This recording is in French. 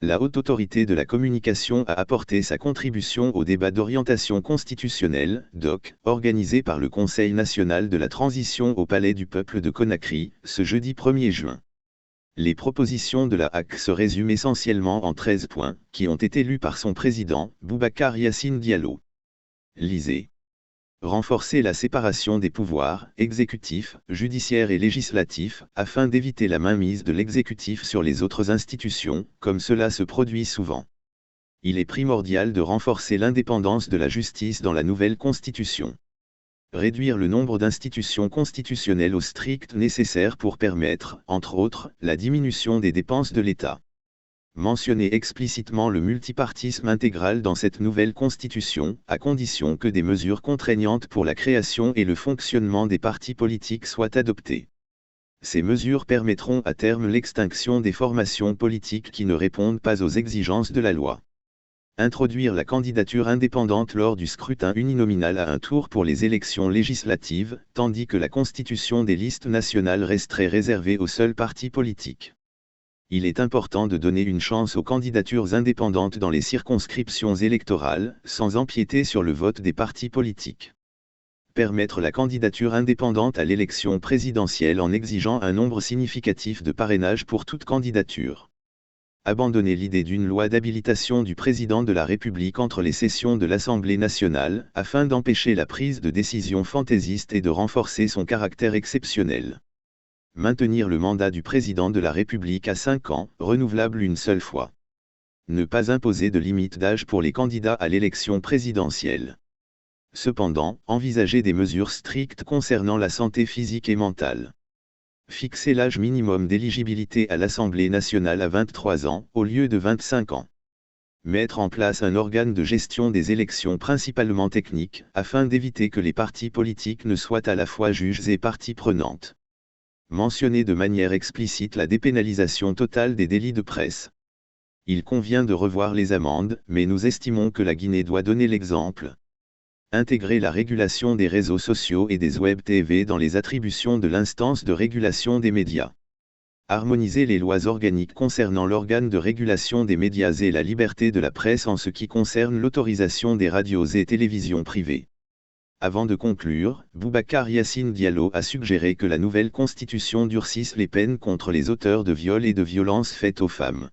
La Haute Autorité de la Communication a apporté sa contribution au débat d'orientation constitutionnelle, DOC, organisé par le Conseil national de la transition au Palais du Peuple de Conakry, ce jeudi 1er juin. Les propositions de la HAC se résument essentiellement en 13 points, qui ont été lus par son président, Boubacar Yassine Diallo. Lisez. Renforcer la séparation des pouvoirs, exécutif, judiciaire et législatif, afin d'éviter la mainmise de l'exécutif sur les autres institutions, comme cela se produit souvent. Il est primordial de renforcer l'indépendance de la justice dans la nouvelle Constitution. Réduire le nombre d'institutions constitutionnelles au strict nécessaire pour permettre, entre autres, la diminution des dépenses de l'État. Mentionner explicitement le multipartisme intégral dans cette nouvelle constitution, à condition que des mesures contraignantes pour la création et le fonctionnement des partis politiques soient adoptées. Ces mesures permettront à terme l'extinction des formations politiques qui ne répondent pas aux exigences de la loi. Introduire la candidature indépendante lors du scrutin uninominal à un tour pour les élections législatives, tandis que la constitution des listes nationales resterait réservée aux seuls partis politiques. Il est important de donner une chance aux candidatures indépendantes dans les circonscriptions électorales, sans empiéter sur le vote des partis politiques. Permettre la candidature indépendante à l'élection présidentielle en exigeant un nombre significatif de parrainages pour toute candidature. Abandonner l'idée d'une loi d'habilitation du président de la République entre les sessions de l'Assemblée nationale, afin d'empêcher la prise de décisions fantaisistes et de renforcer son caractère exceptionnel. Maintenir le mandat du président de la République à 5 ans, renouvelable une seule fois. Ne pas imposer de limite d'âge pour les candidats à l'élection présidentielle. Cependant, envisager des mesures strictes concernant la santé physique et mentale. Fixer l'âge minimum d'éligibilité à l'Assemblée nationale à 23 ans, au lieu de 25 ans. Mettre en place un organe de gestion des élections principalement technique, afin d'éviter que les partis politiques ne soient à la fois juges et parties prenantes. Mentionner de manière explicite la dépénalisation totale des délits de presse. Il convient de revoir les amendes, mais nous estimons que la Guinée doit donner l'exemple. Intégrer la régulation des réseaux sociaux et des web TV dans les attributions de l'instance de régulation des médias. Harmoniser les lois organiques concernant l'organe de régulation des médias et la liberté de la presse en ce qui concerne l'autorisation des radios et télévisions privées. Avant de conclure, Boubacar Yassine Diallo a suggéré que la nouvelle constitution durcisse les peines contre les auteurs de viols et de violences faites aux femmes.